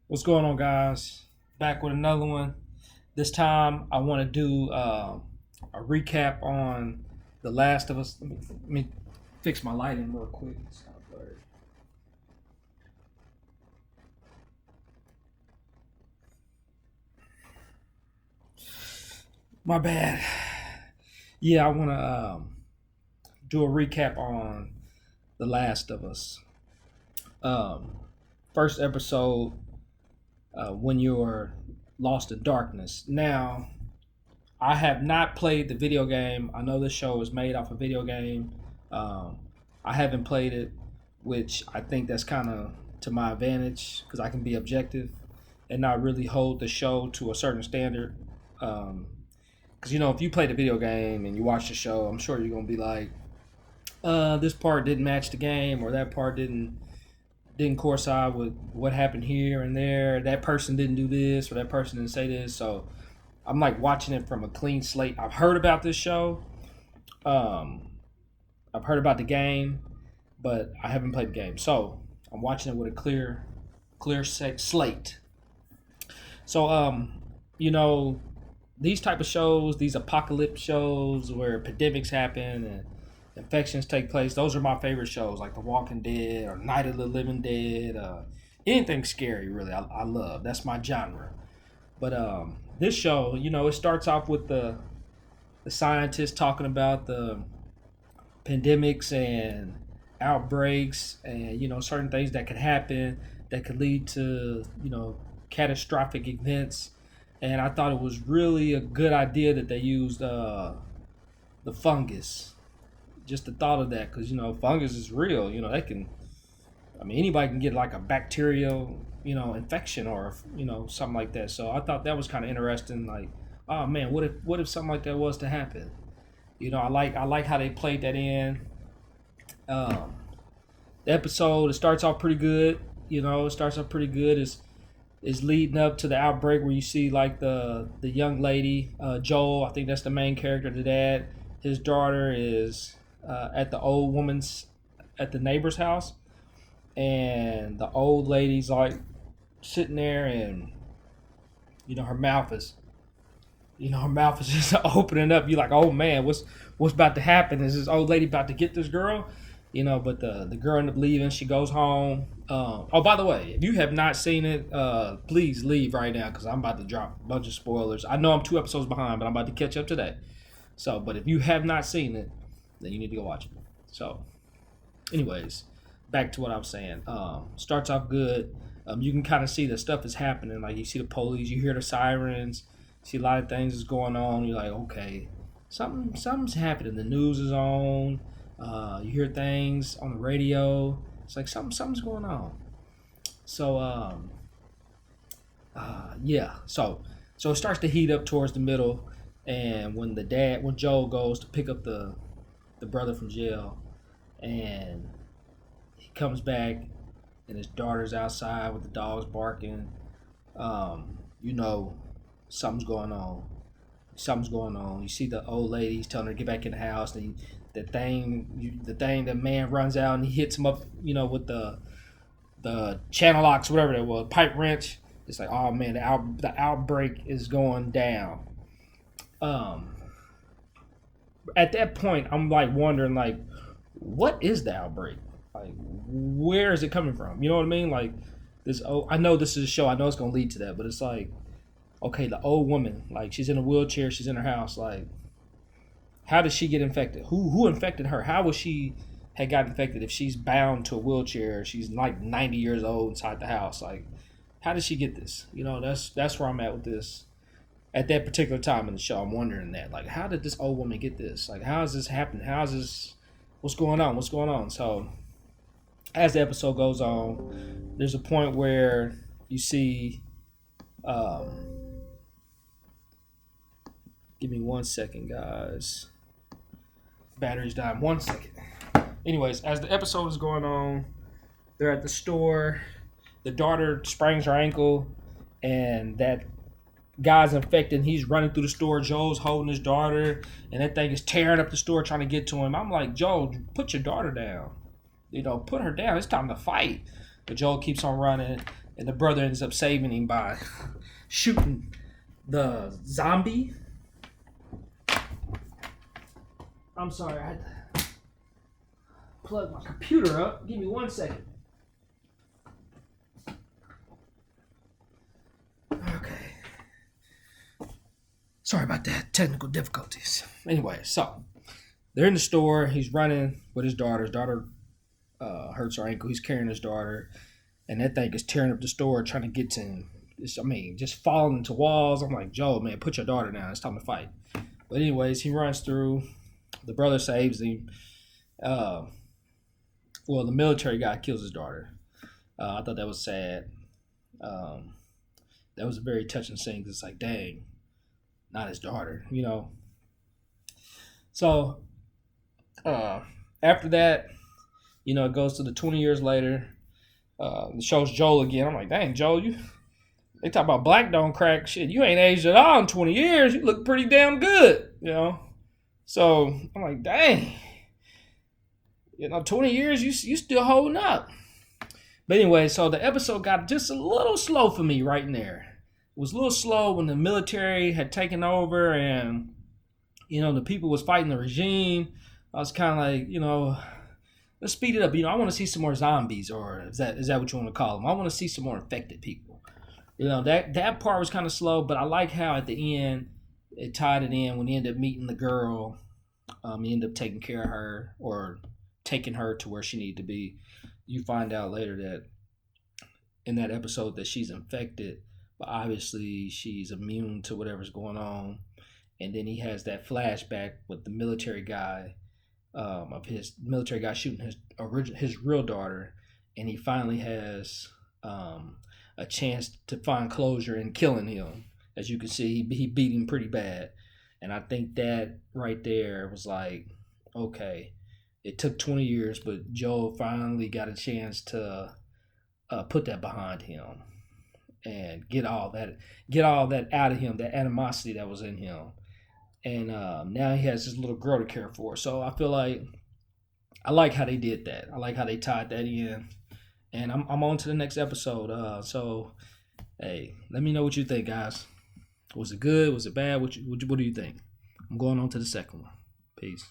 What's going on, guys? Back with another one. This time, I want to do a recap on The Last of Us. Let me fix my lighting real quick. My bad. Yeah, I want to do a recap on The Last of Us. Um, First episode, when you're lost in darkness. Now, I have not played the video game. I know this show is made off a video game. Um, I haven't played it, which I think that's kind of to my advantage because I can be objective and not really hold the show to a certain standard. Because if you play the video game and you watch the show, I'm sure you're gonna be like, this part didn't match the game, or that part didn't coincide with what happened here and there. That person didn't do this, or that person didn't say this. So I'm like watching it from a clean slate. I've heard about this show. Um, I've heard about the game, but I haven't played the game. So I'm watching it with a clear slate. So you know, these type of shows, these apocalypse shows where pandemics happen and infections take place, those are my favorite shows, like The Walking Dead or Night of the Living Dead. Anything scary, really, I love. That's my genre. But this show, it starts off with the scientists talking about the pandemics and outbreaks and certain things that could happen that could lead to catastrophic events. And I thought it was really a good idea that they used the fungus. Just the thought of that, because fungus is real. They can. I mean, anybody can get like a bacterial, infection or something like that. So I thought that was kind of interesting. Like, oh man, what if something like that was to happen? I like how they played that in. Um, the episode, it starts off pretty good. It starts off pretty good. Is leading up to the outbreak where you see like the young lady, Joel. I think that's the main character. The dad, his daughter is at the old woman's at the neighbor's house, and the old lady's like sitting there, and her mouth is her mouth is just opening up. You're like, oh man, what's about to happen? Is this old lady about to get this girl? But the girl ended up leaving. She goes home. Oh, by the way, if you have not seen it, please leave right now because I'm about to drop a bunch of spoilers. I know I'm 2 episodes behind, but I'm about to catch up today. So, but if you have not seen it, then you need to go watch it. So, anyways, back to what I was saying. Starts off good. You can kind of see the stuff is happening. Like you see the police, you hear the sirens, see a lot of things is going on. You're like, okay, something's happening. The news is on. You hear things on the radio. It's like something's going on. So yeah. So it starts to heat up towards the middle, and when Joel goes to pick up the brother from jail, and he comes back, and his daughter's outside with the dogs barking. You know, something's going on. Something's going on. You see the old lady. He's telling her to get back in the house, and the man runs out and he hits him up. With the channel locks, whatever that was, pipe wrench. It's like, oh man, the outbreak is going down. Um, at that point, I'm like wondering, like, what is the outbreak? Like, where is it coming from? You know what I mean? Like this. Oh, I know this is a show. I know it's gonna lead to that, but it's like, okay, the old woman, like she's in a wheelchair, she's in her house. Like, how did she get infected? Who infected her? How was she had got infected if she's bound to a wheelchair? She's like 90 years old inside the house. Like, how did she get this? That's where I'm at with this. At that particular time in the show, I'm wondering that. Like, how did this old woman get this? Like, how is this happening? How is this? What's going on? What's going on? So, as the episode goes on, there's a point where you see. Give me 1 second, guys. Battery's dying. 1 second. Anyways, as the episode is going on, they're at the store. The daughter sprains her ankle, and that guy's infected. And he's running through the store. Joel's holding his daughter, and that thing is tearing up the store trying to get to him. I'm like, Joel, put your daughter down. Put her down. It's time to fight. But Joel keeps on running. and the brother ends up saving him by shooting the zombie. I'm sorry, I had to plug my computer up. Give me 1 second. Okay. Sorry about that. Technical difficulties. Anyway, so they're in the store. He's running with his daughter. His daughter hurts her ankle. He's carrying his daughter, and that thing is tearing up the store, trying to get to him. Just falling into walls. I'm like, Joe, man, put your daughter down. It's time to fight. But anyways, he runs through. The brother saves him. The military guy kills his daughter. I thought that was sad. That was a very touching scene. It's like, dang, not his daughter, So after that, it goes to the 20 years later. It shows Joel again. I'm like, dang, Joel, they talk about black don't crack. Shit, you ain't aged at all in 20 years. You look pretty damn good, So I'm like, dang, 20 years, you still holding up. But anyway, so the episode got just a little slow for me right in there. It was a little slow when the military had taken over and, the people was fighting the regime. I was kind of like, let's speed it up. I want to see some more zombies, or is that what you want to call them? I want to see some more infected people. That part was kind of slow, but I like how at the end it tied it in when he ended up meeting the girl. He ended up taking care of her, or taking her to where she needed to be. You find out later that in that episode that she's infected, but obviously she's immune to whatever's going on. And then he has that flashback with the military guy, of his military guy shooting his real daughter, and he finally has a chance to find closure in killing him. As you can see, he beat him pretty bad, and I think that right there was like, okay, it took 20 years, but Joe finally got a chance to put that behind him and get all that out of him, that animosity that was in him. And now he has this little girl to care for. So I feel like I like how they did that. I like how they tied that in. And I'm on to the next episode. So hey, let me know what you think, guys. Was it good? Was it bad? What do you think? I'm going on to the second one. Peace.